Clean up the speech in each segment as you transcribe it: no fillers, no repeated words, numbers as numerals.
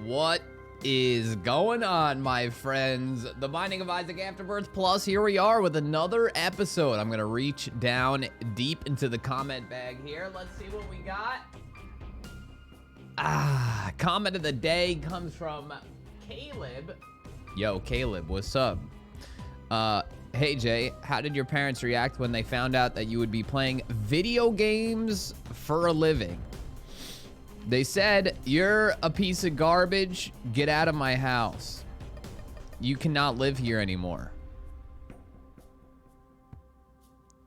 What is going on, my friends? The Binding of Isaac Afterbirth Plus, here we are with another episode. I'm gonna reach down deep into the comment bag here. Let's see what we got. Comment of the day comes from Caleb. Yo, Caleb, what's up? Hey Jay, how did your parents react when they found out that you would be playing video games for a living? They said, you're a piece of garbage, get out of my house. You cannot live here anymore.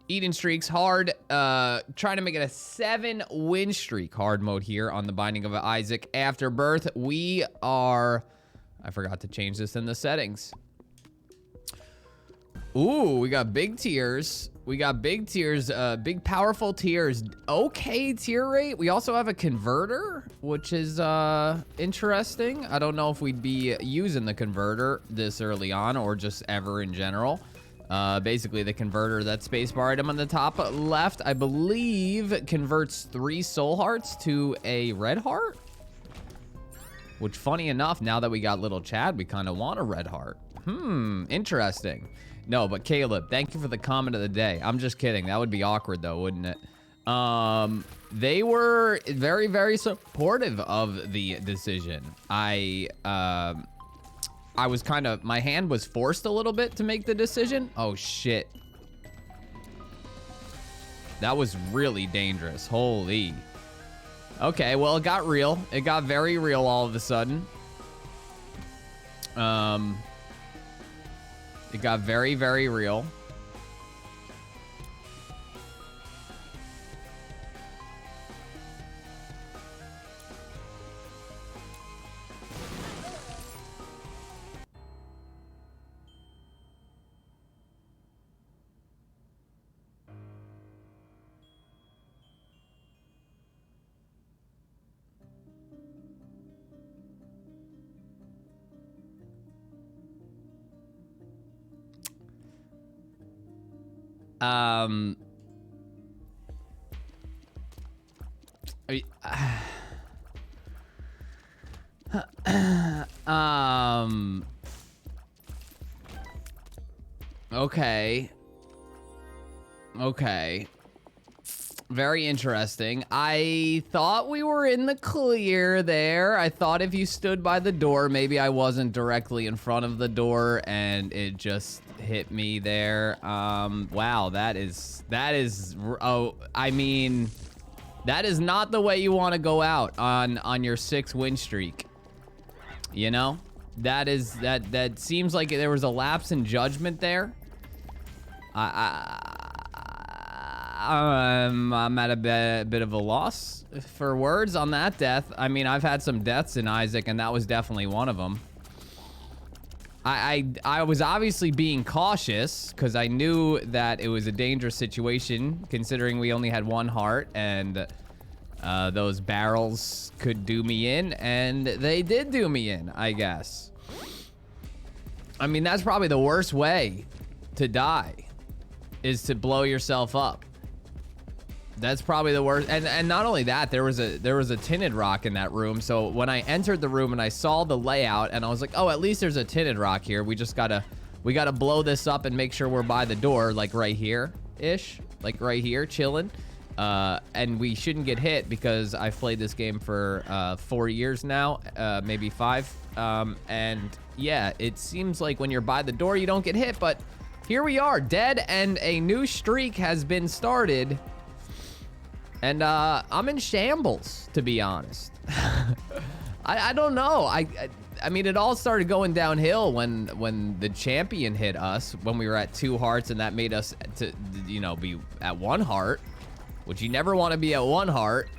Eating streaks hard, trying to make it a 7-win streak. Hard mode here on the Binding of Isaac Afterbirth. We are, I forgot to change this in the settings. Ooh, we got big tiers. We got big tiers, big powerful tiers. Okay tier rate. We also have a converter, which is interesting. I don't know if we'd be using the converter this early on or just ever in general. Basically the converter, that spacebar item on the top left, I believe converts 3 soul hearts to a red heart. Which, funny enough, now that we got little Chad, we kind of want a red heart. Interesting. No, but Caleb, thank you for the comment of the day. I'm just kidding. That would be awkward, though, wouldn't it? They were very, very supportive of the decision. I was kind of, my hand was forced a little bit to make the decision. Oh, shit. That was really dangerous. Holy. Okay, well, it got real. It got very real all of a sudden. It got very, very real. Okay. Okay. Very interesting. I thought we were in the clear there. I thought if you stood by the door, maybe I wasn't directly in front of the door and it just hit me there. Wow, that is, oh, I mean, that is not the way you want to go out on your 6-win streak. You know? That seems like there was a lapse in judgment there. I'm at a bit of a loss for words on that death. I mean, I've had some deaths in Isaac, and that was definitely one of them. I was obviously being cautious because I knew that it was a dangerous situation, considering we only had 1 heart, and those barrels could do me in, and they did do me in, I guess. I mean, that's probably the worst way to die, is to blow yourself up. That's probably the worst. And not only that, there was a tinted rock in that room. So when I entered the room and I saw the layout and I was like, oh, at least there's a tinted rock here. We gotta blow this up and make sure we're by the door, like right here ish, like right here, chilling. And we shouldn't get hit because I've played this game for 4 years now, maybe 5. And yeah, it seems like when you're by the door, you don't get hit, but here we are, dead, and a new streak has been started. And I'm in shambles, to be honest. I don't know. I mean, it all started going downhill when the champion hit us, when we were at 2 hearts, and that made us to, you know, be at 1 heart, which you never want to be at 1 heart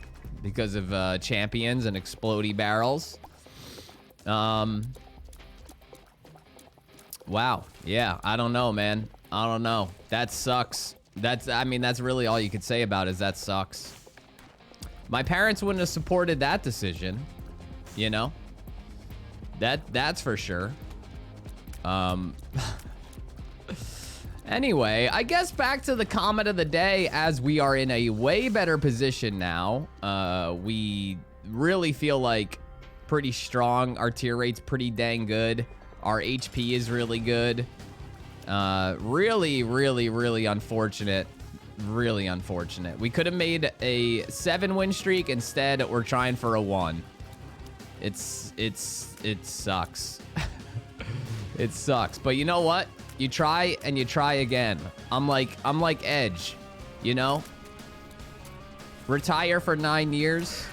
because of champions and explodey barrels. Wow. Yeah, I don't know, man. I don't know. That sucks. I mean, that's really all you could say about it, is that sucks. My parents wouldn't have supported that decision, you know? That's for sure. Anyway, I guess back to the comment of the day, as we are in a way better position now. We really feel like pretty strong. Our tear rate's pretty dang good. Our HP is really good. Really, really, really unfortunate. Really unfortunate. We could have made a 7-win streak. Instead, we're trying for a 1. It sucks. It sucks. But you know what? You try and you try again. I'm like Edge, you know? Retire for 9 years,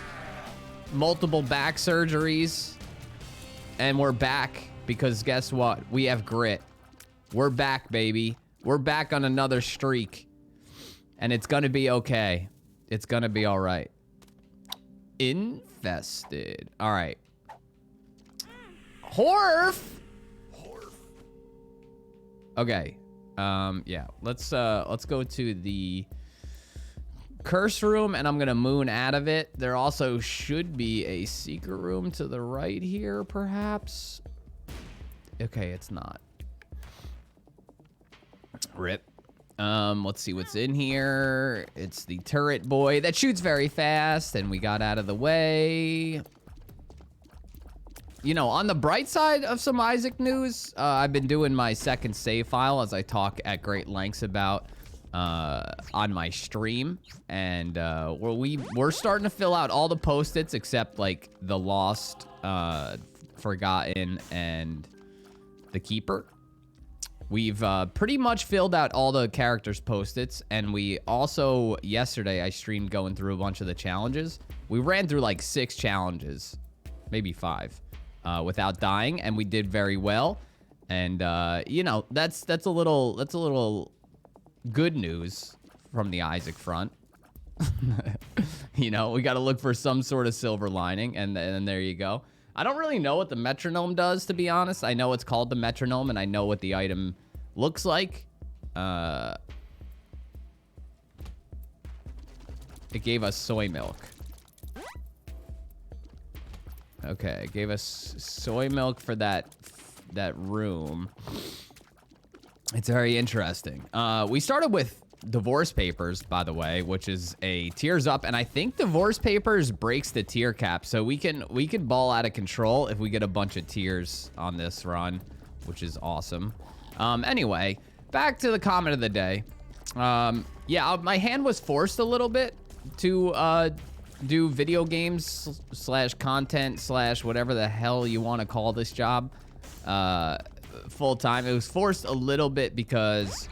multiple back surgeries, and we're back because guess what? We have grit. We're back, baby. We're back on another streak. And it's gonna be okay. It's gonna be all right. Infested. All right. Horf. Okay. Yeah. Let's go to the curse room, and I'm gonna moon out of it. There also should be a secret room to the right here, perhaps. Okay, it's not. Rip. Let's see what's in here. It's the turret boy that shoots very fast, and we got out of the way. You know, on the bright side of some Isaac news, I've been doing my second save file, as I talk at great lengths about on my stream, and we're starting to fill out all the post-its except like the lost, forgotten, and the keeper. We've pretty much filled out all the characters' post-its, and we also, yesterday, I streamed going through a bunch of the challenges. We ran through like 6 challenges, maybe 5, without dying, and we did very well. And you know, that's a little good news from the Isaac front. You know, we got to look for some sort of silver lining, and there you go. I don't really know what the metronome does, to be honest. I know it's called the metronome, and I know what the item looks like. It gave us soy milk. Okay, it gave us soy milk for that room. It's very interesting. We started with divorce papers, by the way, which is a tears up, and I think divorce papers breaks the tier cap, so we can ball out of control if we get a bunch of tears on this run, which is awesome. Anyway, back to the comment of the day. Yeah, my hand was forced a little bit to do video games / content / whatever the hell you want to call this job full time. It was forced a little bit because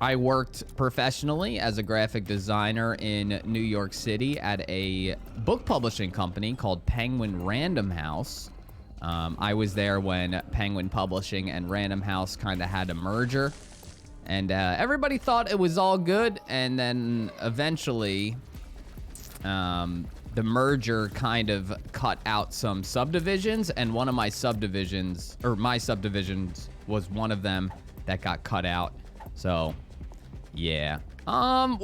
I worked professionally as a graphic designer in New York City at a book publishing company called Penguin Random House. I was there when Penguin Publishing and Random House kind of had a merger, and everybody thought it was all good, and then eventually the merger kind of cut out some subdivisions, and one of my subdivisions, or my subdivisions, was one of them that got cut out. So yeah, I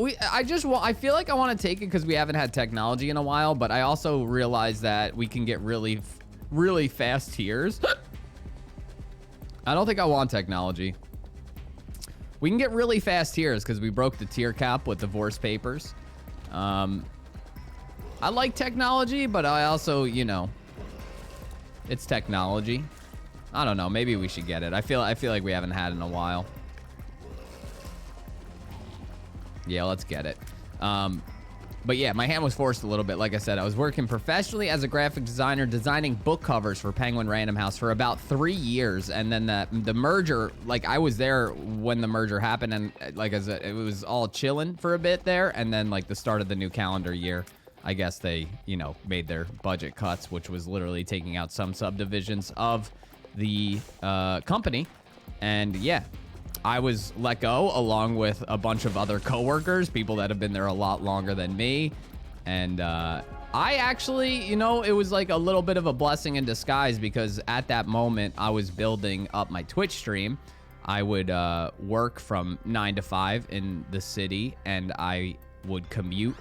feel like I want to take it because we haven't had technology in a while, but I also realize that we can get really fast tiers. I don't think I want technology. We can get really fast tiers because we broke the tier cap with divorce papers. I like technology, but I also, you know, it's technology. I don't know, maybe we should get it. I feel like we haven't had it in a while. Yeah, let's get it. But yeah, my hand was forced a little bit. Like I said, I was working professionally as a graphic designer, designing book covers for Penguin Random House for about 3 years. And then the merger, like I was there when the merger happened, and like I said, it was all chilling for a bit there. And then like the start of the new calendar year, I guess they, you know, made their budget cuts, which was literally taking out some subdivisions of the company. And yeah, I was let go along with a bunch of other coworkers, people that have been there a lot longer than me. And I actually, you know, it was like a little bit of a blessing in disguise, because at that moment I was building up my Twitch stream. I would work from 9 to 5 in the city, and I would commute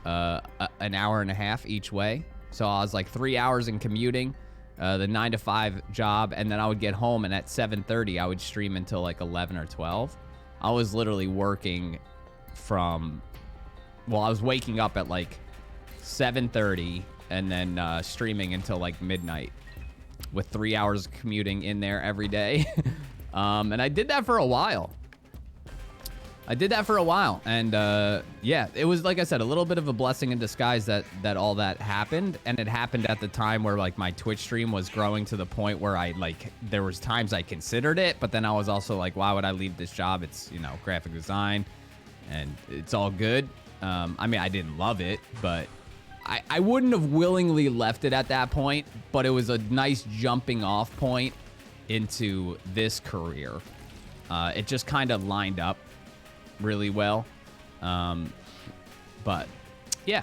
an hour and a half each way. So I was like 3 hours in commuting, the 9 to 5 job, and then I would get home, and at 7:30 I would stream until like 11 or 12. I was literally working from, well, I was waking up at like 7:30 and then streaming until like midnight with 3 hours of commuting in there every day. And I did that for a while. And yeah, it was, like I said, a little bit of a blessing in disguise that all that happened. And it happened at the time where like my Twitch stream was growing to the point where I like, there was times I considered it, but then I was also like, why would I leave this job? It's, you know, graphic design and it's all good. I mean, I didn't love it, but I wouldn't have willingly left it at that point, but it was a nice jumping off point into this career. It just kind of lined up really well. But yeah.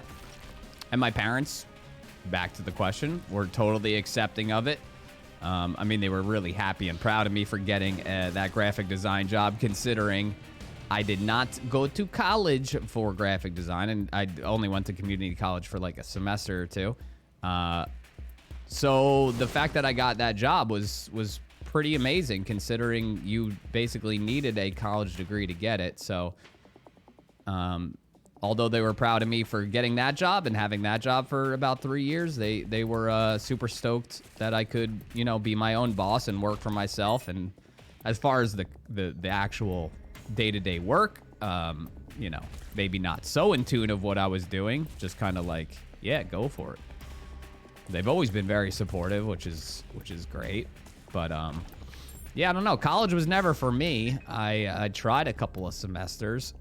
And my parents, back to the question, were totally accepting of it. I mean, they were really happy and proud of me for getting that graphic design job, considering I did not go to college for graphic design, and I only went to community college for like a semester or two. So the fact that I got that job was pretty amazing, considering you basically needed a college degree to get it. So although they were proud of me for getting that job and having that job for about 3 years, they were super stoked that I could, you know, be my own boss and work for myself. And as far as the actual day-to-day work, you know, maybe not so in tune of what I was doing, just kind of like, yeah, go for it. They've always been very supportive, which is great. But yeah, I don't know, college was never for me. I tried a couple of semesters.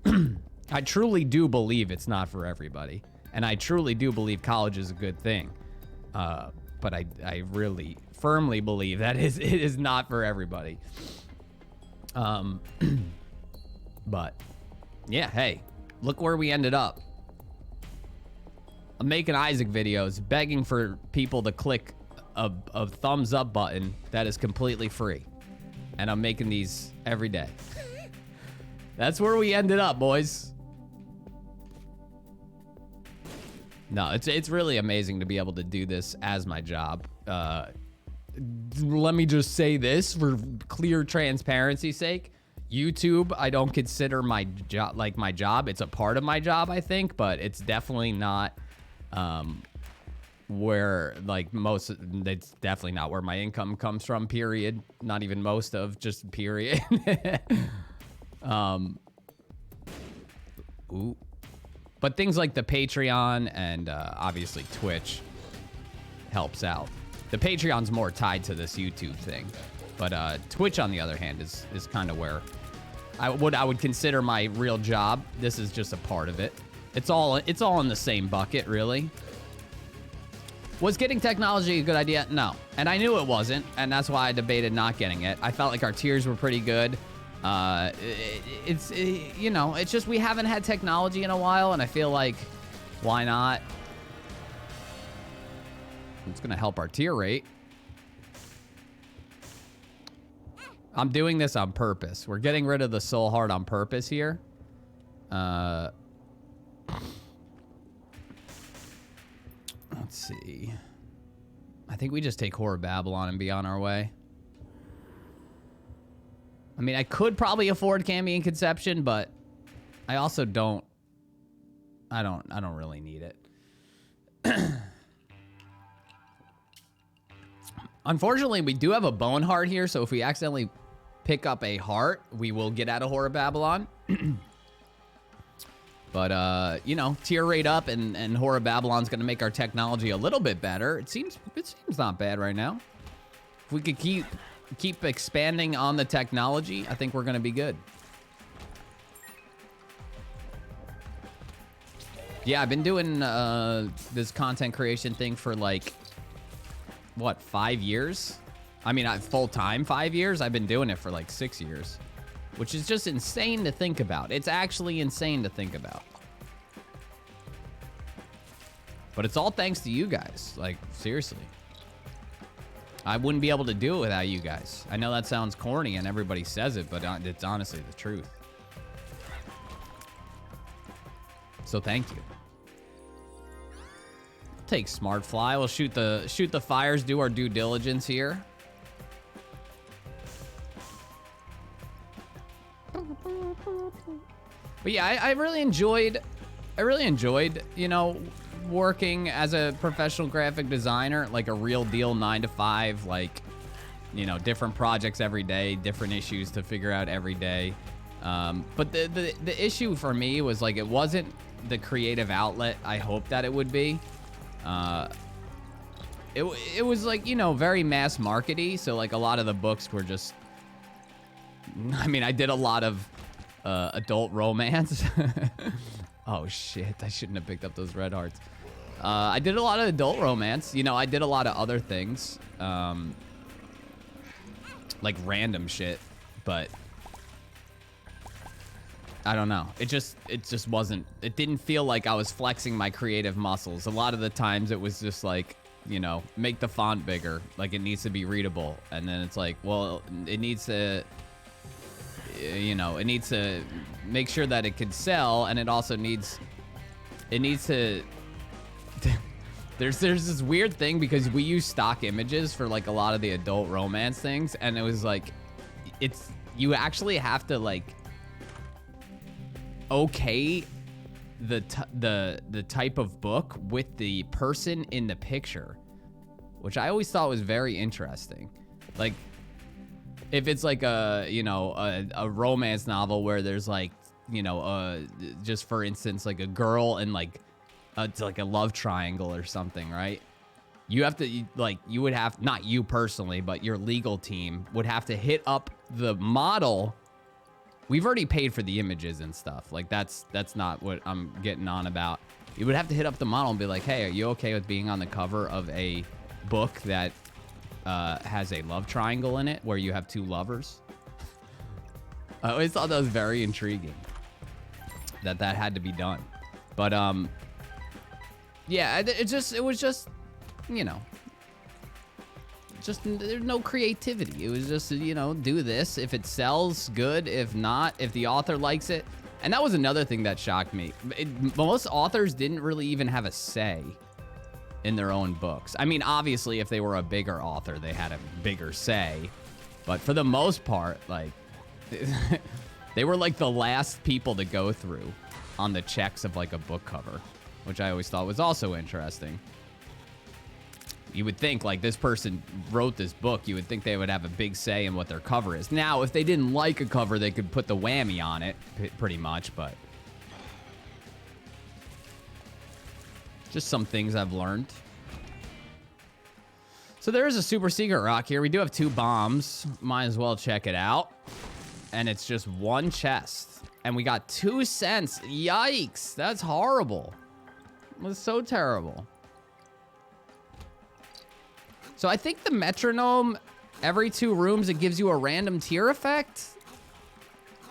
I truly do believe it's not for everybody, and I truly do believe college is a good thing, but I really firmly believe that it is not for everybody. But yeah, hey, look where we ended up. I'm making Isaac videos, begging for people to click a thumbs up button that is completely free. And I'm making these every day. That's where we ended up, boys. No, it's really amazing to be able to do this as my job. Let me just say this for clear transparency's sake. YouTube, I don't consider my job like my job. It's a part of my job, I think, but it's definitely not where like it's definitely not where my income comes from, period. Not even most of, just period. Ooh. But things like the Patreon and obviously Twitch helps out. The Patreon's more tied to this YouTube thing, but Twitch, on the other hand, is kind of where I would consider my real job. This is just a part of it. It's all in the same bucket, really. Was getting technology a good idea? No, and I knew it wasn't, and that's why I debated not getting it. I felt like our tiers were pretty good. You know, it's just we haven't had technology in a while, and I feel like, why not? It's gonna help our tier rate. I'm doing this on purpose. We're getting rid of the soul heart on purpose here. Let's see. I think we just take Horror Babylon and be on our way. I mean, I could probably afford Cambion Conception, but I also don't. I don't really need it. Unfortunately, we do have a bone heart here, so if we accidentally pick up a heart, we will get out of Horror Babylon. But you know, tier rate up, and Horror Babylon's gonna make our technology a little bit better. It seems not bad right now. If we could keep expanding on the technology, I think we're gonna be good. Yeah, I've been doing this content creation thing for like, what, 5 years? I mean, full-time 5 years? I've been doing it for like 6 years, which is just insane to think about. It's actually insane to think about. But it's all thanks to you guys. Like, seriously. I wouldn't be able to do it without you guys. I know that sounds corny and everybody says it, but it's honestly the truth. So thank you. Take Smart Fly. We'll shoot the fires, do our due diligence here. But yeah, I really enjoyed, you know, working as a professional graphic designer, like a real deal 9 to 5, like, you know, different projects every day, different issues to figure out every day. But the issue for me was like, it wasn't the creative outlet I hoped that it would be. It was like, you know, very mass markety. So like a lot of the books were just, I mean, I did a lot of adult romance. Oh shit, I shouldn't have picked up those red hearts. I did a lot of adult romance. You know, I did a lot of other things. Like random shit, but I don't know. It just wasn't, it didn't feel like I was flexing my creative muscles. A lot of the times it was just like, you know, make the font bigger, like it needs to be readable. And then it's like, well, it needs to, you know, it needs to make sure that it could sell, and it also needs, it needs to, there's this weird thing because we use stock images for like a lot of the adult romance things, and it was like, it's, you actually have to like, okay the type of book with the person in the picture, which I always thought was very interesting. Like, if it's like a, you know, a romance novel where there's like, you know, just for instance, like a girl and like, it's like a love triangle or something, right? You have to, like, you would have, not you personally, but your legal team would have to hit up the model. We've already paid for the images and stuff. Like, that's not what I'm getting on about. You would have to hit up the model and be like, hey, are you okay with being on the cover of a book that has a love triangle in it where you have two lovers? I always thought that was very intriguing that had to be done. But, yeah, it was just, you know, just there's no creativity. It was just, you know, do this. If it sells, good. If not, if the author likes it. And that was another thing that shocked me. Most authors didn't really even have a say in their own books. I mean, obviously, if they were a bigger author, they had a bigger say. But for the most part, like, they were like the last people to go through on the checks of like a book cover, which I always thought was also interesting. You would think, like, this person wrote this book, you would think they would have a big say in what their cover is. Now, if they didn't like a cover, they could put the whammy on it, pretty much, but just some things I've learned. So there is a super secret rock here. We do have 2 bombs. Might as well check it out. And it's just 1 chest. And we got 2 cents. Yikes. That's horrible. That's so terrible. So I think the metronome, every 2 rooms, it gives you a random tier effect.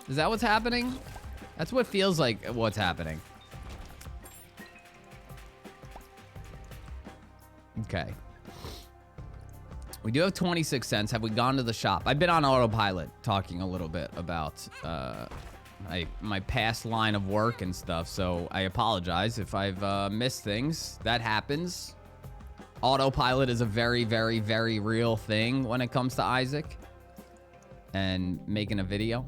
Is that what's happening? That's what feels like what's happening. Okay. We do have 26 cents. Have we gone to the shop? I've been on autopilot talking a little bit about my past line of work and stuff, so I apologize if I've missed things. That happens. Autopilot is a very, very, very real thing when it comes to Isaac and making a video.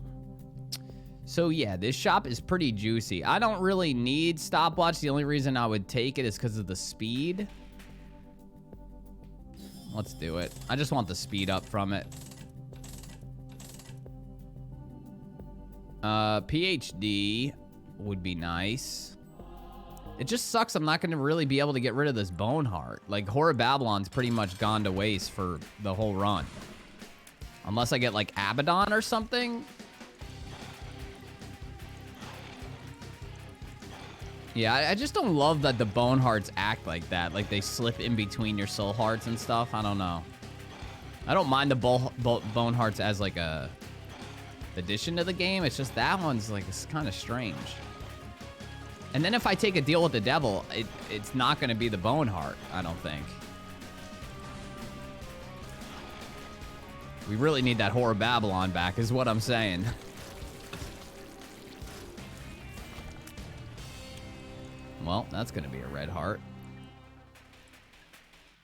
So yeah, this shop is pretty juicy. I don't really need stopwatch. The only reason I would take it is because of the speed. Let's do it. I just want the speed up from it. PhD would be nice. It just sucks I'm not going to really be able to get rid of this bone heart. Like, Horror Babylon's pretty much gone to waste for the whole run. Unless I get, like, Abaddon or something. Yeah, I just don't love that the bone hearts act like that. Like, they slip in between your soul hearts and stuff. I don't know. I don't mind the bone hearts as, like, a addition to the game. It's just that one's, like, it's kind of strange. And then if I take a deal with the devil, it's not going to be the bone heart, I don't think. We really need that Horror Babylon back, is what I'm saying. Well, that's going to be a red heart.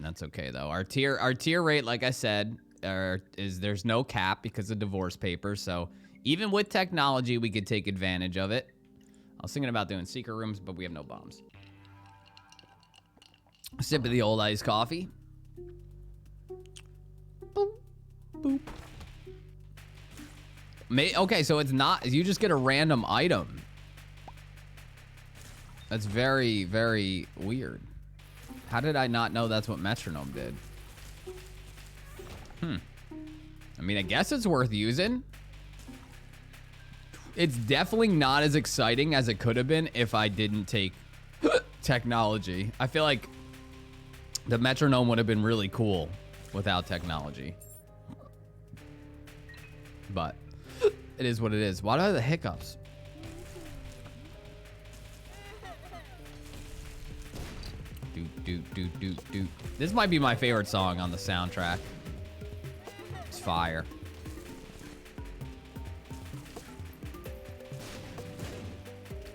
That's okay, though. Our tier rate, like I said, is there's no cap because of divorce papers. So even with technology, we could take advantage of it. I was thinking about doing secret rooms, but we have no bombs. Sip of the old iced coffee. Boop, boop. Okay, so it's not, you just get a random item. That's very, very weird. How did I not know that's what Metronome did? I mean, I guess it's worth using. It's definitely not as exciting as it could have been if I didn't take technology. I feel like the Metronome would have been really cool without technology. But it is what it is. Why do I have the hiccups? Do. This might be my favorite song on the soundtrack. It's fire.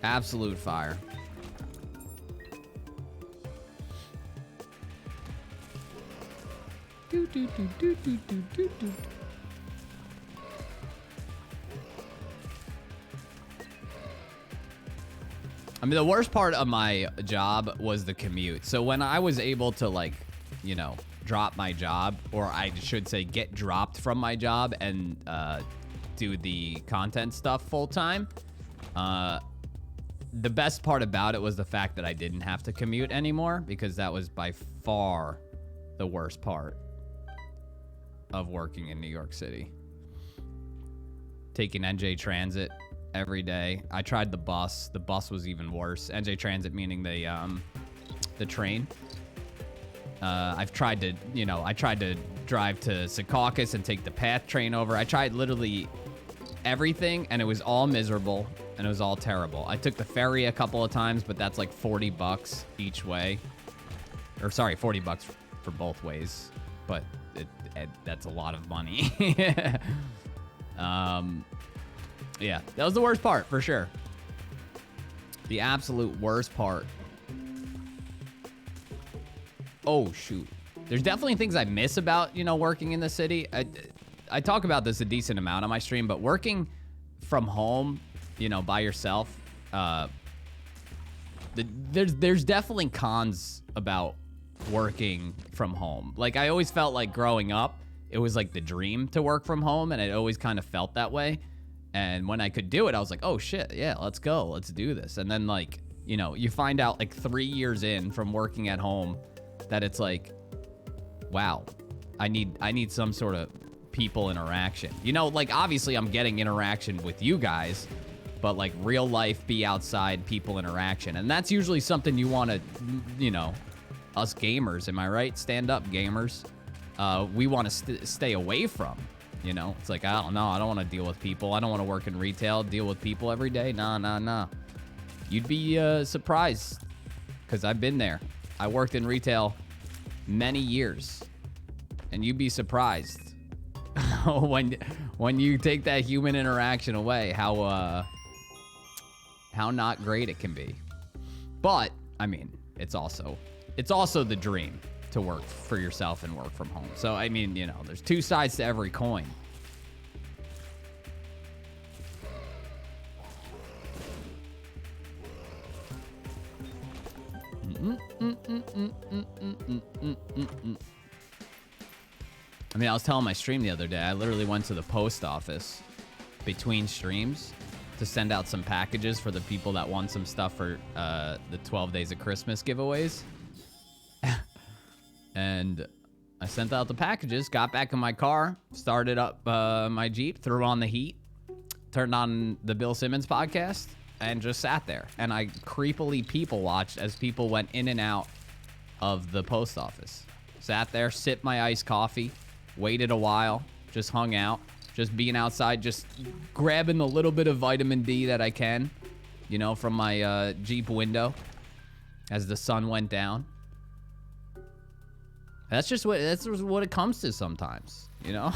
Absolute fire. Do. I mean, the worst part of my job was the commute. So when I was able to, like, you know, drop my job, or I should say get dropped from my job and do the content stuff full time, the best part about it was the fact that I didn't have to commute anymore, because that was by far the worst part of working in New York City. Taking NJ Transit every day. I tried the bus. The bus was even worse. NJ Transit meaning the train. I've tried to, you know, I tried to drive to Secaucus and take the PATH train over. I tried literally everything, and it was all miserable, and it was all terrible. I took the ferry a couple of times, but that's like $40 each way. Or sorry, $40 for both ways. But that's a lot of money. Yeah, that was the worst part, for sure. The absolute worst part. Oh, shoot. There's definitely things I miss about, you know, working in the city. I talk about this a decent amount on my stream, but working from home, you know, by yourself, there's definitely cons about working from home. Like, I always felt like growing up, it was like the dream to work from home, and it always kind of felt that way. And when I could do it, I was like, oh shit, yeah, let's go, let's do this. And then, like, you know, you find out like 3 years in from working at home that it's like, wow, I need some sort of people interaction. You know, like, obviously I'm getting interaction with you guys, but like real life, be outside, people interaction. And that's usually something you want to, you know, us gamers, am I right? Stand up gamers. We want to stay away from. You know, it's like, I don't know. I don't want to deal with people. I don't want to work in retail, deal with people every day. Nah. You'd be surprised, because I've been there. I worked in retail many years, and you'd be surprised when you take that human interaction away, how not great it can be. But I mean, it's also the dream to work for yourself and work from home. So, I mean, you know, there's two sides to every coin. I mean, I was telling my stream the other day, I literally went to the post office between streams to send out some packages for the people that won some stuff for the 12 Days of Christmas giveaways. And I sent out the packages, got back in my car, started up my Jeep, threw on the heat, turned on the Bill Simmons podcast, and just sat there. And I creepily people watched as people went in and out of the post office. Sat there, sipped my iced coffee, waited a while, just hung out, just being outside, just grabbing the little bit of vitamin D that I can, you know, from my Jeep window as the sun went down. That's just what it comes to sometimes, you know?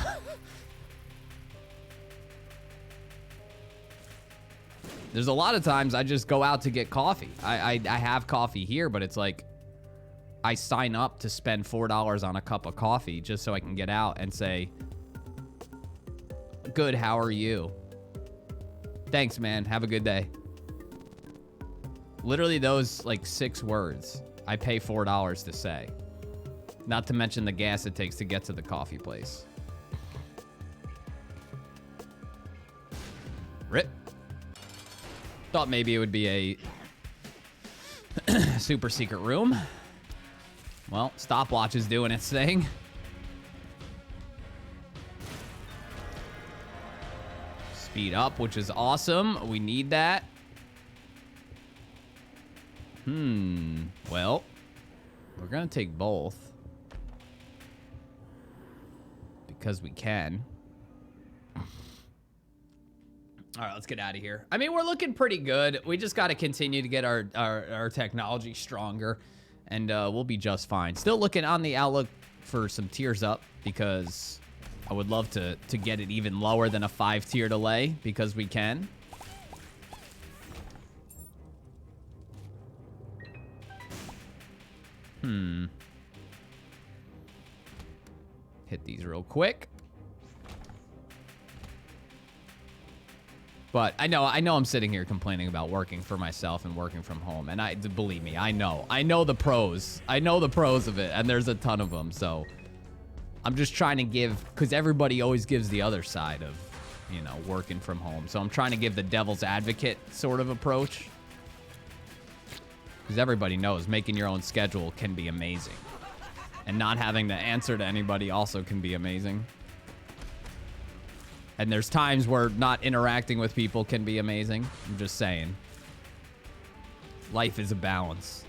There's a lot of times I just go out to get coffee. I have coffee here, but it's like I sign up to spend $4 on a cup of coffee just so I can get out and say, good, how are you? Thanks, man. Have a good day. Literally those like 6 words. I pay $4 to say. Not to mention the gas it takes to get to the coffee place. Rip. Thought maybe it would be a super secret room. Well, stopwatch is doing its thing. Speed up, which is awesome. We need that. Well, we're gonna take both. Because we can. All right, let's get out of here. I mean, we're looking pretty good. We just got to continue to get our technology stronger, and we'll be just fine. Still looking on the outlook for some tiers up, because I would love to get it even lower than a 5-tier delay, because we can. Hit these real quick. But I know I'm sitting here complaining about working for myself and working from home. And believe me, I know the pros. I know the pros of it, and there's a ton of them. So I'm just trying to give, because everybody always gives the other side of, you know, working from home. So I'm trying to give the devil's advocate sort of approach. Because everybody knows making your own schedule can be amazing. And not having to answer to anybody also can be amazing. And there's times where not interacting with people can be amazing. I'm just saying. Life is a balance.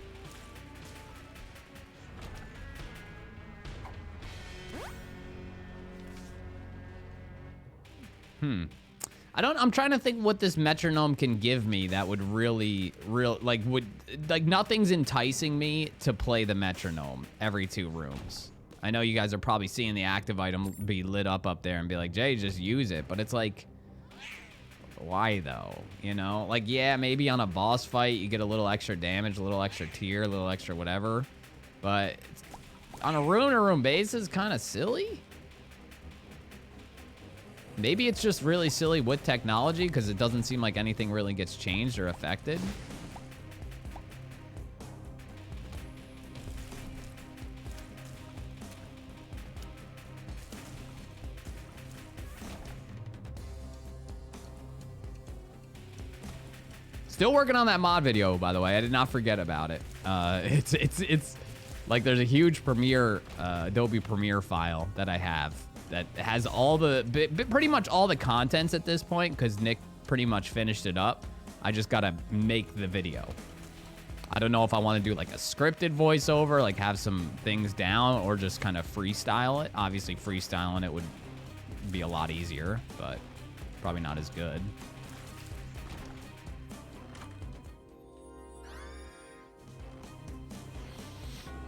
I'm trying to think what this metronome can give me that would really, nothing's enticing me to play the metronome every 2 rooms. I know you guys are probably seeing the active item be lit up there and be like, Jay, just use it. But it's like, why though? You know, like, yeah, maybe on a boss fight, you get a little extra damage, a little extra tier, a little extra whatever. But on a room-to-room basis, kind of silly. Maybe it's just really silly with technology because it doesn't seem like anything really gets changed or affected. Still working on that mod video, by the way. I did not forget about it. It's like there's a huge Premiere, Adobe Premiere file that I have that has all the, pretty much all the contents at this point, because Nick pretty much finished it up. I just gotta make the video. I don't know if I want to do like a scripted voiceover, like have some things down, or just kind of freestyle it. Obviously, freestyling it would be a lot easier, but probably not as good.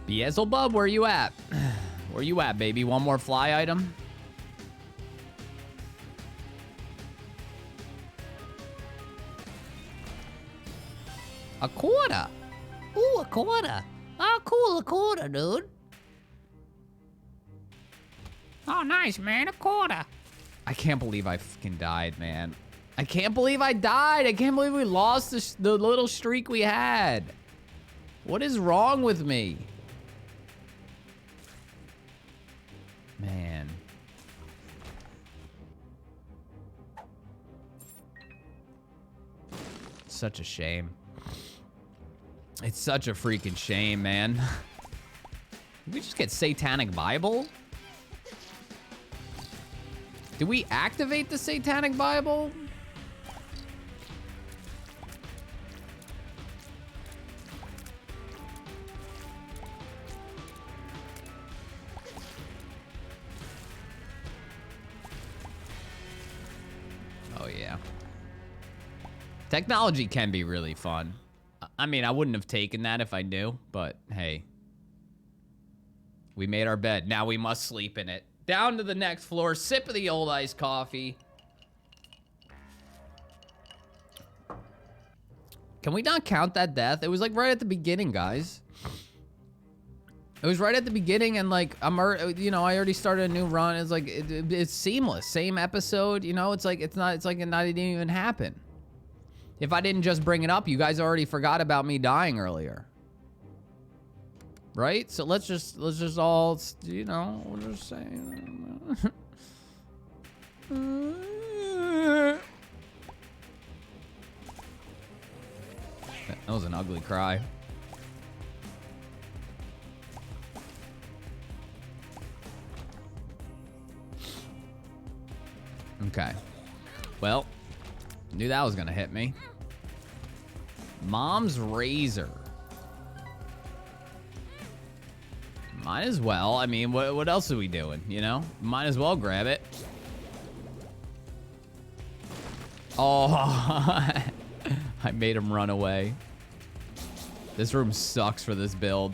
Beelzebub, where you at? Where you at, baby? One more fly item? A quarter. Ooh, a quarter. Oh, cool, a quarter, dude. Oh, nice, man, a quarter. I can't believe I fucking died, man. I can't believe I died. I can't believe we lost the little streak we had. What is wrong with me? Man. Such a shame. It's such a freaking shame, man. Did we just get Satanic Bible? Did we activate the Satanic Bible? Oh, yeah. Technology can be really fun. I mean, I wouldn't have taken that if I knew, but hey. We made our bed. Now we must sleep in it. Down to the next floor. Sip of the old iced coffee. Can we not count that death? It was like right at the beginning, guys. It was right at the beginning, and like you know, I already started a new run. It's like it's seamless. Same episode, you know. It's like it didn't even happen. If I didn't just bring it up, you guys already forgot about me dying earlier. right? So let's just all, you know, we're just saying. That was an ugly cry. Okay. Well, knew that was gonna hit me. Mom's razor. Might as well. I mean, what else are we doing, you know? Might as well grab it. Oh, I made him run away. This room sucks for this build.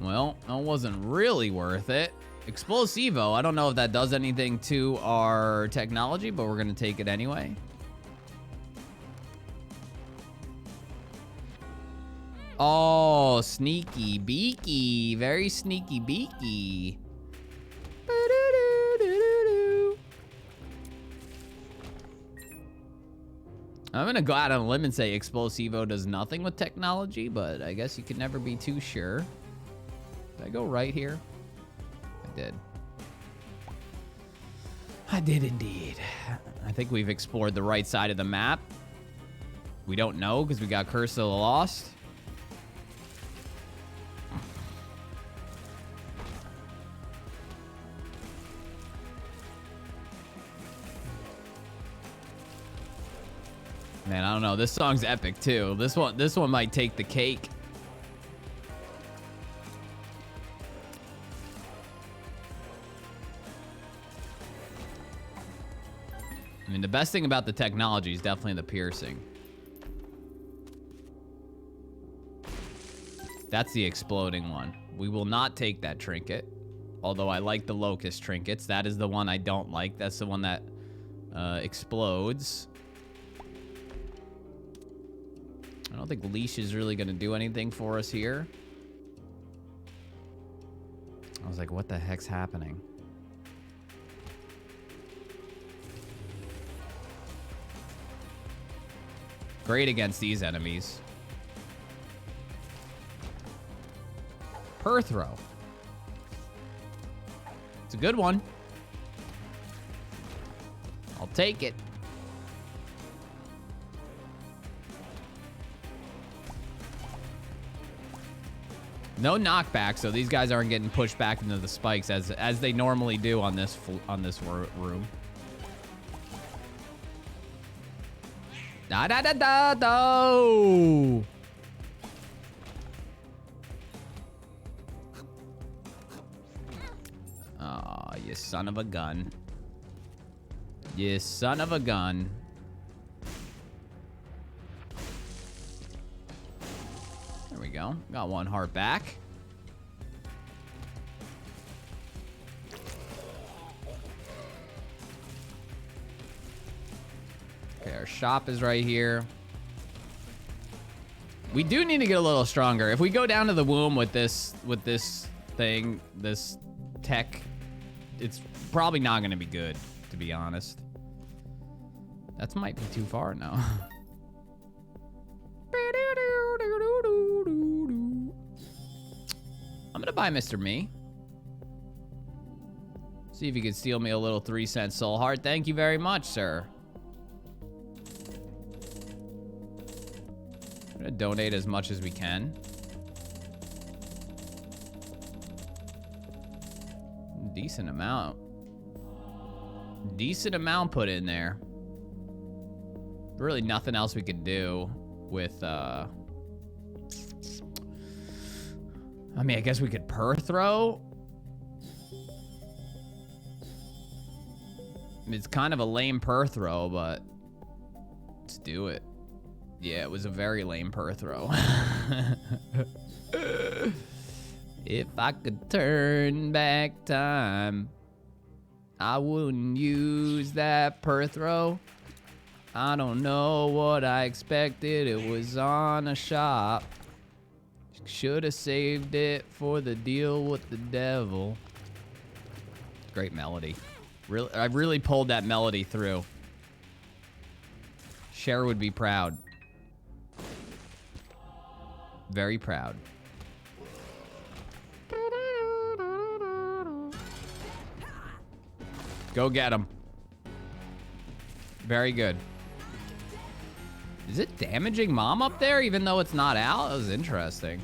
Well, that wasn't really worth it. Explosivo, I don't know if that does anything to our technology, but we're gonna take it anyway. Oh, sneaky beaky. Very sneaky beaky. I'm gonna go out on a limb and say Explosivo does nothing with technology, but I guess you can never be too sure. Did I go right here? I did. I did indeed. I think we've explored the right side of the map. We don't know because we got Curse of the Lost. Man, I don't know. This song's epic too. This one might take the cake. I mean, the best thing about the technology is definitely the piercing. That's the exploding one. We will not take that trinket. Although I like the locust trinkets. That is the one I don't like. That's the one that explodes. I don't think leash is really going to do anything for us here. I was like, what the heck's happening? Great against these enemies. Perthrow. It's a good one. I'll take it. No knockback, so these guys aren't getting pushed back into the spikes as they normally do on this room. Da da da da da. Oh, you son of a gun. You son of a gun. There we go. Got one heart back. Okay, our shop is right here. We do need to get a little stronger. If we go down to the womb with this thing, this tech, it's probably not going to be good, to be honest. That might be too far now. I'm going to buy Mr. Me. See if you can steal me a little 3-cent soul heart. Thank you very much, sir. I'm going to donate as much as we can. Decent amount. Decent amount put in there. Really nothing else we could do with, I mean, I guess we could Perthrow. It's kind of a lame Perthrow, but let's do it. Yeah, it was a very lame Perthrow. If I could turn back time, I wouldn't use that Perthrow. I don't know what I expected. It was on a shop. Should have saved it for the deal with the devil. Great melody. Really, I really pulled that melody through. Cher would be proud. Very proud. Go get him. Very good. Is it damaging Mom up there even though it's not out? That was interesting.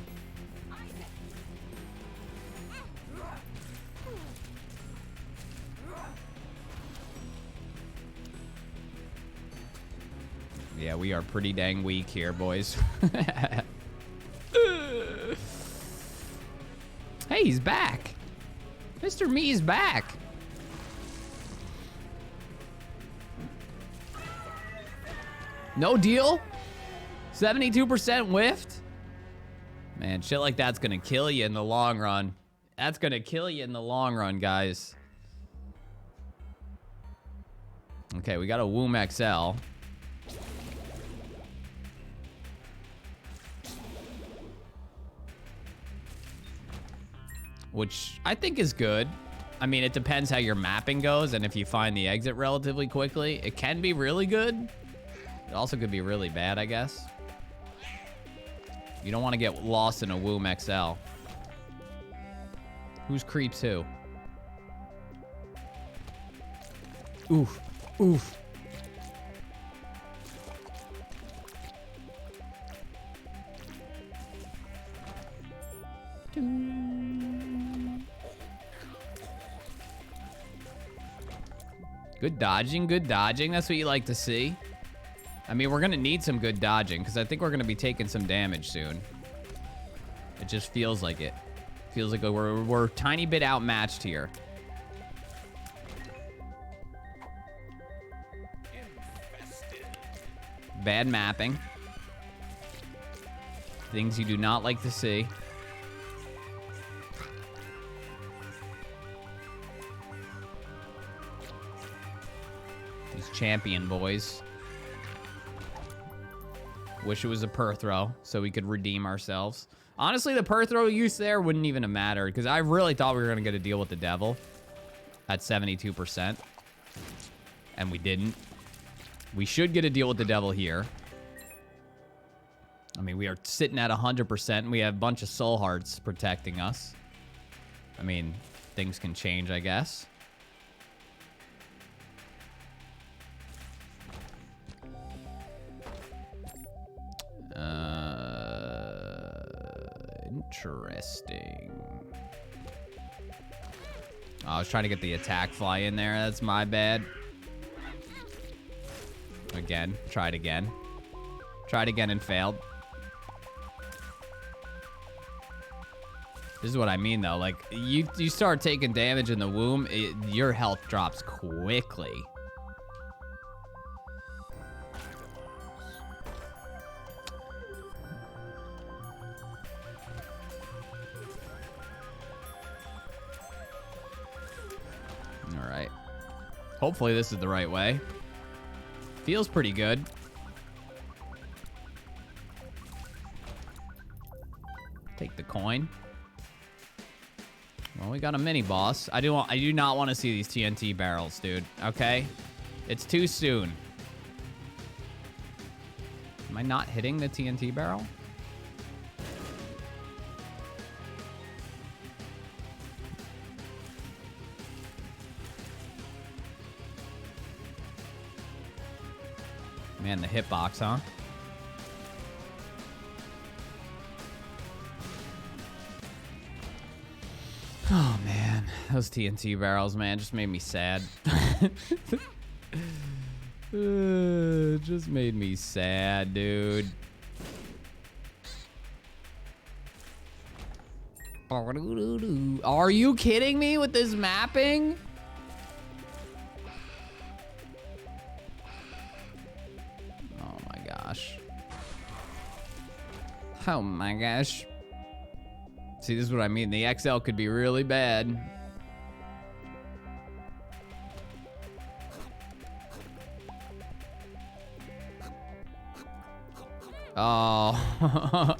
Yeah, we are pretty dang weak here, boys. Hey, he's back. Mr. Me's back. No deal? 72% whiffed? Man, shit like that's gonna kill you in the long run. That's gonna kill you in the long run, guys. Okay, we got a Womb XL. Which I think is good. I mean, it depends how your mapping goes, and if you find the exit relatively quickly, it can be really good. It also could be really bad, I guess. You don't want to get lost in a Womb XL. Who's creeps who? Oof. Oof. Good dodging, good dodging. That's what you like to see. I mean, we're going to need some good dodging because I think we're going to be taking some damage soon. It just feels like it. Feels like we're a tiny bit outmatched here. Bad mapping. Things you do not like to see. These champion boys. Wish it was a per throw so we could redeem ourselves. Honestly, the per throw use there wouldn't even have mattered because I really thought we were going to get a deal with the devil at 72%. And we didn't. We should get a deal with the devil here. I mean, we are sitting at 100% and we have a bunch of soul hearts protecting us. I mean, things can change, I guess. Interesting. Oh, I was trying to get the attack fly in there. That's my bad. Again. Tried again. Tried again and failed. This is what I mean, though. Like, you start taking damage in the womb, your health drops quickly. All right. Hopefully this is the right way. Feels pretty good. Take the coin. Well, we got a mini boss. I do not want to see these TNT barrels, dude. Okay? It's too soon. Am I not hitting the TNT barrel? Man, the hitbox, huh? Oh, man. Those TNT barrels, man, just made me sad. Just made me sad, dude. Are you kidding me with this mapping? Oh my gosh. See, this is what I mean. The XL could be really bad. Oh.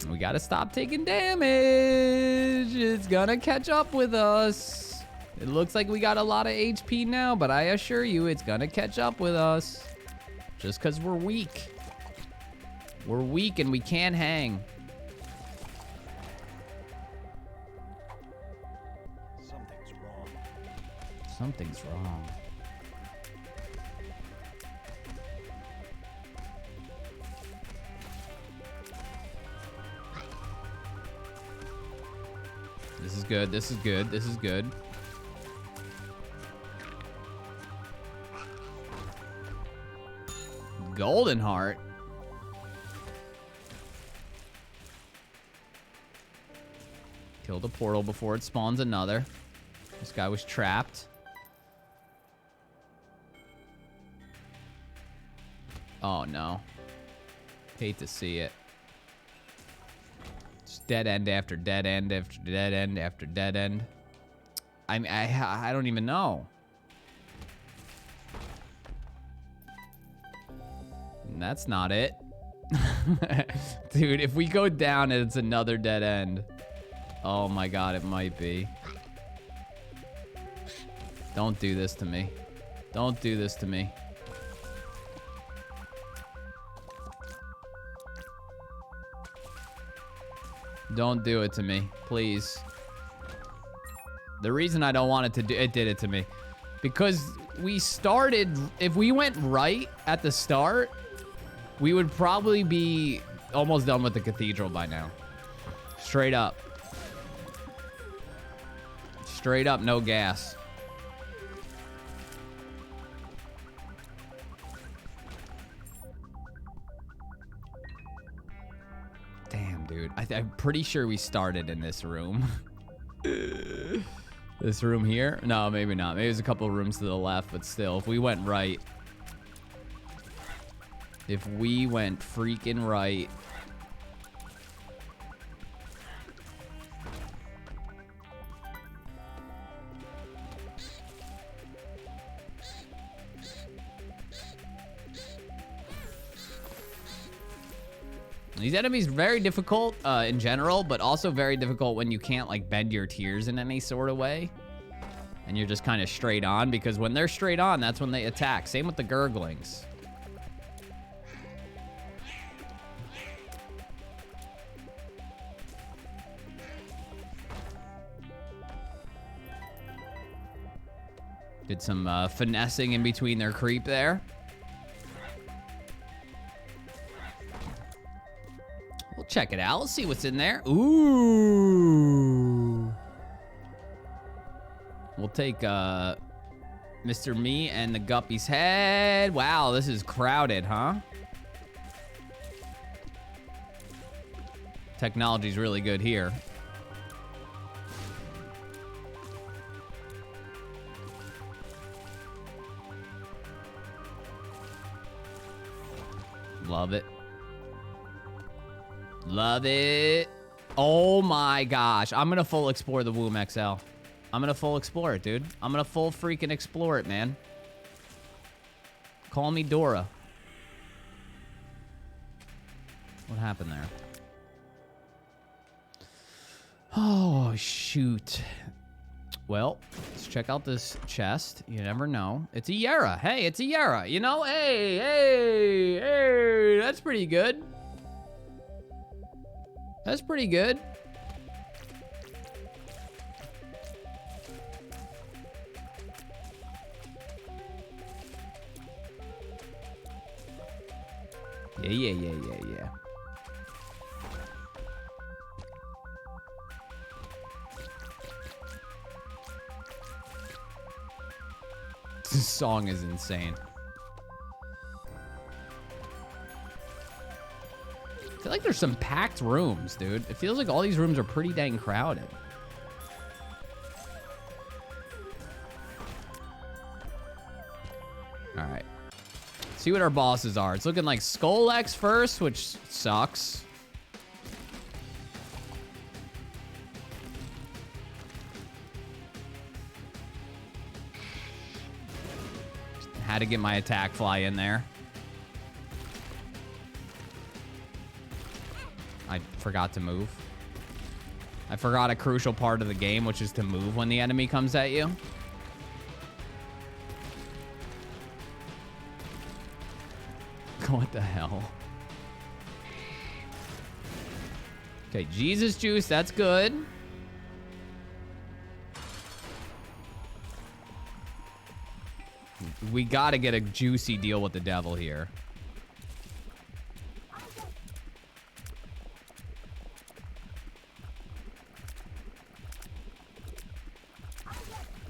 We gotta stop taking damage. It's gonna catch up with us. It looks like we got a lot of HP now, but I assure you it's gonna catch up with us. Just because we're weak. We're weak and we can't hang. Something's wrong. Something's wrong. This is good, this is good, this is good. Golden heart. Kill the portal before it spawns another. This guy was trapped. Oh no. Hate to see it. Just dead end after dead end after dead end after dead end. I don't even know. And that's not it. Dude, if we go down and it's another dead end. Oh my god, it might be. Don't do this to me. Don't do this to me. Don't do it to me, please. The reason I don't want it to do it did it to me. Because we started, if we went right at the start, we would probably be almost done with the cathedral by now. Straight up. Straight up, no gas. Damn, dude. I'm pretty sure we started in this room. This room here? No, maybe not. Maybe there's a couple rooms to the left, but still, if we went right. If we went freaking right. These enemies very difficult in general, but also very difficult when you can't like bend your tears in any sort of way. And you're just kind of straight on, because when they're straight on, that's when they attack. Same with the gurglings. Did some finessing in between their creep there. We'll check it out. Let's see what's in there. Ooh. We'll take Mr. Me and the Guppy's head. Wow, this is crowded, huh? Technology's really good here. Love it. Love it. Oh my gosh. I'm gonna full explore the Womb XL. I'm gonna full explore it, dude. I'm gonna full freaking explore it, man. Call me Dora. What happened there? Oh, shoot. Well, let's check out this chest. You never know. It's a Yara. Hey, it's a Yara. You know, hey, that's pretty good. That's pretty good. Yeah. This song is insane. I feel like there's some packed rooms, dude. It feels like all these rooms are pretty dang crowded. All right. See what our bosses are. It's looking like Skull X first, which sucks. Had to get my attack fly in there. I forgot to move. I forgot a crucial part of the game, which is to move when the enemy comes at you. What the hell? Okay, Jesus juice, that's good. We gotta get a juicy deal with the devil here.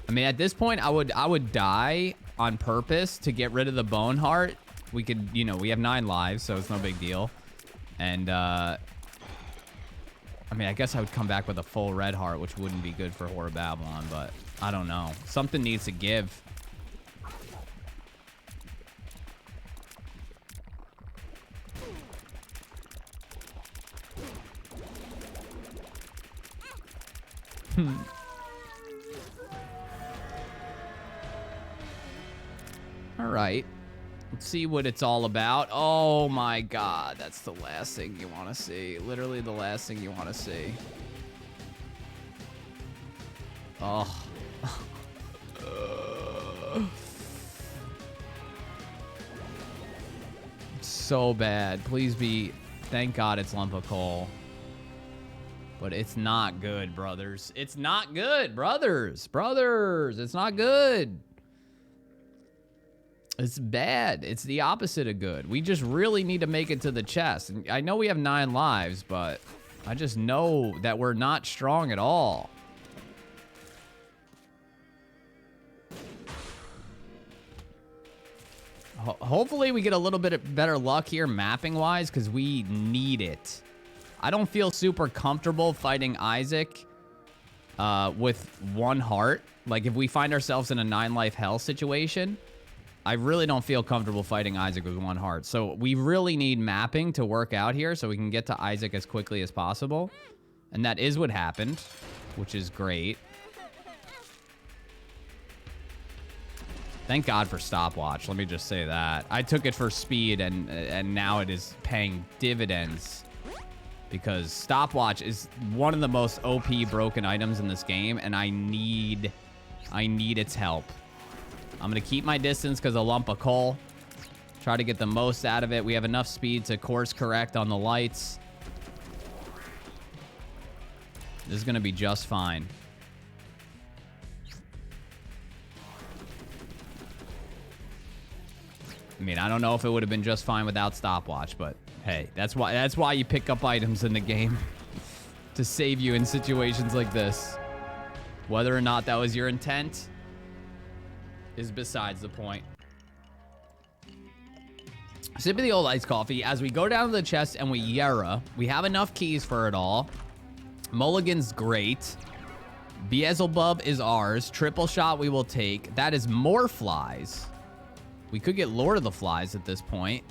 I mean, at this point, I would die on purpose to get rid of the bone heart. We could, you know, we have 9 lives, so it's no big deal. And, I mean, I guess I would come back with a full red heart, which wouldn't be good for Whore of Babylon, but I don't know. Something needs to give. All right. Let's see what it's all about. Oh my god, that's the last thing you want to see. Literally the last thing you want to see. Oh. So bad. Please be... Thank God it's lump of coal. But it's not good, brothers. It's not good, brothers. Brothers, it's not good. It's bad. It's the opposite of good. We just really need to make it to the chest. And I know we have 9 lives, but I just know that we're not strong at all. Hopefully we get a little bit of better luck here mapping-wise, because we need it. I don't feel super comfortable fighting Isaac with 1 heart. Like, if we find ourselves in a 9-life hell situation, I really don't feel comfortable fighting Isaac with 1 heart. So we really need mapping to work out here so we can get to Isaac as quickly as possible. And that is what happened, which is great. Thank God for stopwatch. Let me just say that. I took it for speed, and now it is paying dividends. Because stopwatch is one of the most OP broken items in this game, and I need its help. I'm going to keep my distance because a lump of coal. Try to get the most out of it. We have enough speed to course correct on the lights. This is going to be just fine. I mean, I don't know if it would have been just fine without stopwatch, but hey, that's why you pick up items in the game to save you in situations like this. Whether or not that was your intent is besides the point. Sip of the old iced coffee. As we go down to the chest and we Yera, we have enough keys for it all. Mulligan's great. Beelzebub is ours. Triple shot we will take. That is more flies. We could get Lord of the Flies at this point.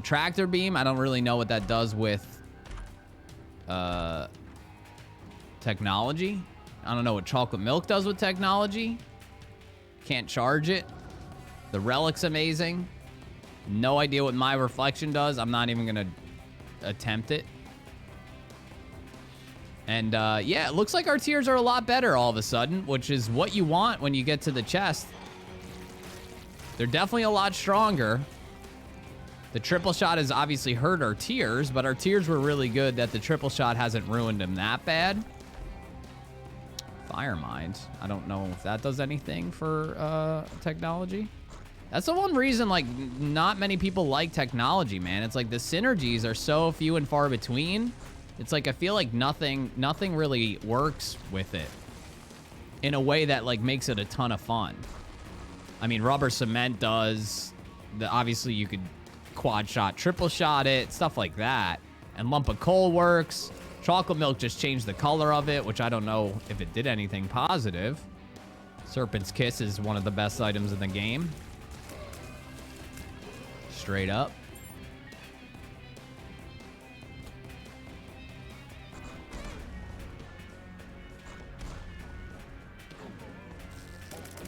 Tractor beam, I don't really know what that does with technology. I don't know what chocolate milk does with technology. Can't charge it. The relic's amazing. No idea what my reflection does. I'm not even gonna attempt it. And yeah, it looks like our tiers are a lot better all of a sudden, which is what you want when you get to the chest. They're definitely a lot stronger. The triple shot has obviously hurt our tiers, but our tiers were really good that the triple shot hasn't ruined them that bad. Fire Mind. I don't know if that does anything for technology. That's the one reason, like, not many people like technology, man. It's like the synergies are so few and far between. It's like I feel like nothing really works with it in a way that, like, makes it a ton of fun. I mean, rubber cement does. Obviously, you could quad shot, triple shot it, stuff like that. And lump of coal works. Chocolate milk just changed the color of it, which I don't know if it did anything positive. Serpent's Kiss is one of the best items in the game. Straight up.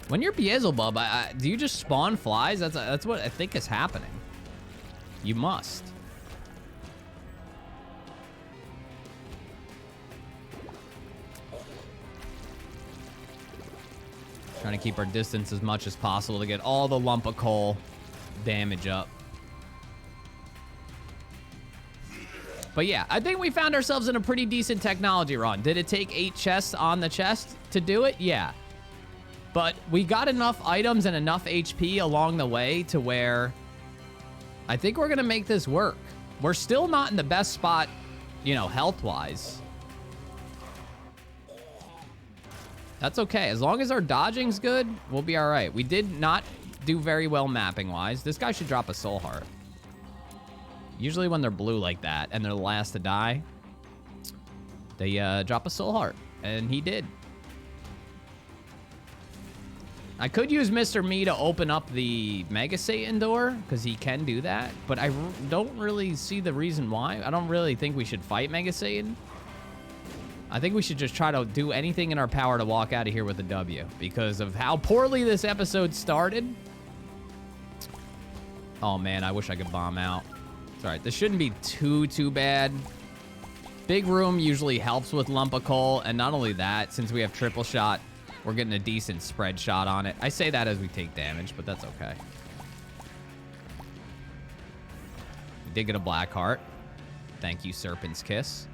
When you're Beelzebub, do you just spawn flies? That's what I think is happening. You must. Trying to keep our distance as much as possible to get all the lump of coal damage up. But yeah, I think we found ourselves in a pretty decent technology run. Did it take 8 chests on the chest to do it? Yeah. But we got enough items and enough HP along the way to where I think we're going to make this work. We're still not in the best spot, you know, health-wise. That's okay. As long as our dodging's good, we'll be all right. We did not do very well mapping-wise. This guy should drop a soul heart. Usually when they're blue like that and they're the last to die, they drop a soul heart. And he did. I could use Mr. Me to open up the Mega Satan door, because he can do that. But I don't really see the reason why. I don't really think we should fight Mega Satan. I think we should just try to do anything in our power to walk out of here with a W, because of how poorly this episode started. Oh, man, I wish I could bomb out. It's all right. This shouldn't be too bad. Big room usually helps with lump of coal, and not only that, since we have triple shot, we're getting a decent spread shot on it. I say that as we take damage, but that's okay. We did get a black heart. Thank you, Serpent's Kiss.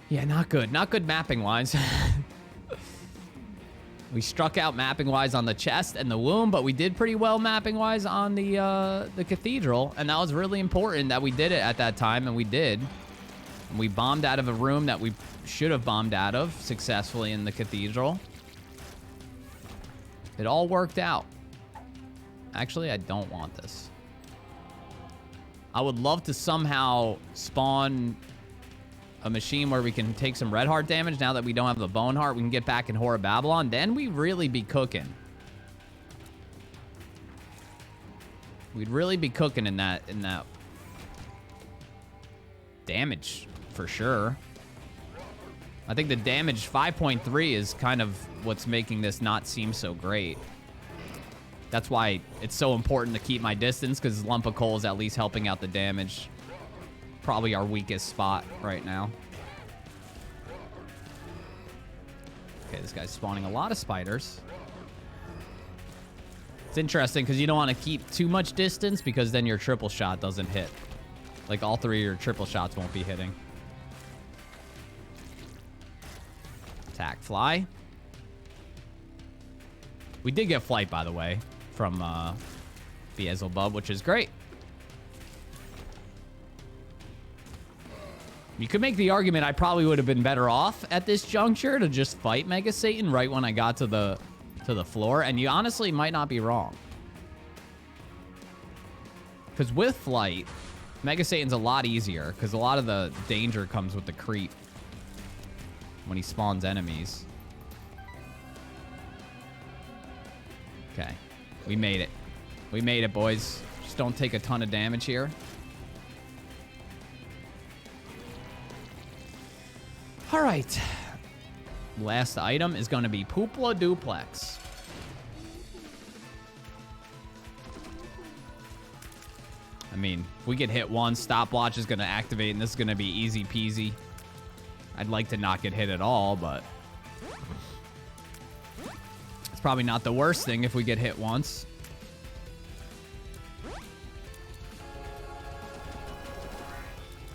Yeah, not good. Not good mapping-wise. We struck out mapping-wise on the chest and the womb, but we did pretty well mapping-wise on the cathedral, and that was really important that we did it at that time, and we did. We bombed out of a room that we should have bombed out of successfully in the cathedral. It all worked out. Actually, I don't want this. I would love to somehow spawn a machine where we can take some red heart damage now that we don't have the bone heart. We can get back in Horror Babylon. Then we'd really be cooking. We'd really be cooking in that damage. For sure. I think the damage 5.3 is kind of what's making this not seem so great. That's why it's so important to keep my distance, because lump of coal is at least helping out the damage. Probably our weakest spot right now. Okay, this guy's spawning a lot of spiders. It's interesting because you don't want to keep too much distance, because then your triple shot doesn't hit. Like, all 3 of your triple shots won't be hitting. Attack fly. We did get flight, by the way, from Beelzebub, which is great. You could make the argument I probably would have been better off at this juncture to just fight Mega Satan right when I got to the floor, and you honestly might not be wrong. Because with flight, Mega Satan's a lot easier, because a lot of the danger comes with the creep when he spawns enemies. Okay. We made it. We made it, boys. Just don't take a ton of damage here. All right. Last item is going to be Poopla Duplex. I mean, if we get hit once, stopwatch is going to activate, and this is going to be easy peasy. I'd like to not get hit at all, but it's probably not the worst thing if we get hit once.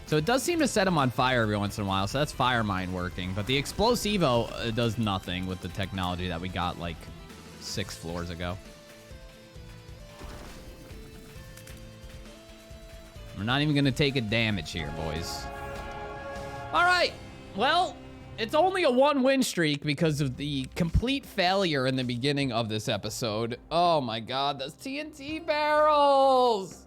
So it does seem to set him on fire every once in a while, so that's Fire Mine working. But the Explosivo does nothing with the technology that we got like 6 floors ago. We're not even going to take a damage here, boys. All right. Well, it's only a 1-win streak because of the complete failure in the beginning of this episode. Oh my God, those TNT barrels.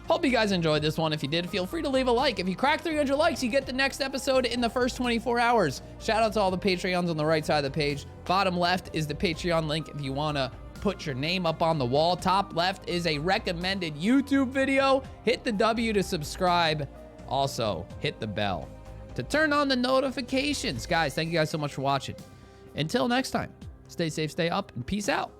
Hope you guys enjoyed this one. If you did, feel free to leave a like. If you crack 300 likes, you get the next episode in the first 24 hours. Shout out to all the Patreons on the right side of the page. Bottom left is the Patreon link if you want to put your name up on the wall. Top left is a recommended YouTube video. Hit the W to subscribe. Also, hit the bell to turn on the notifications. Guys, thank you guys so much for watching. Until next time, stay safe, stay up, and peace out.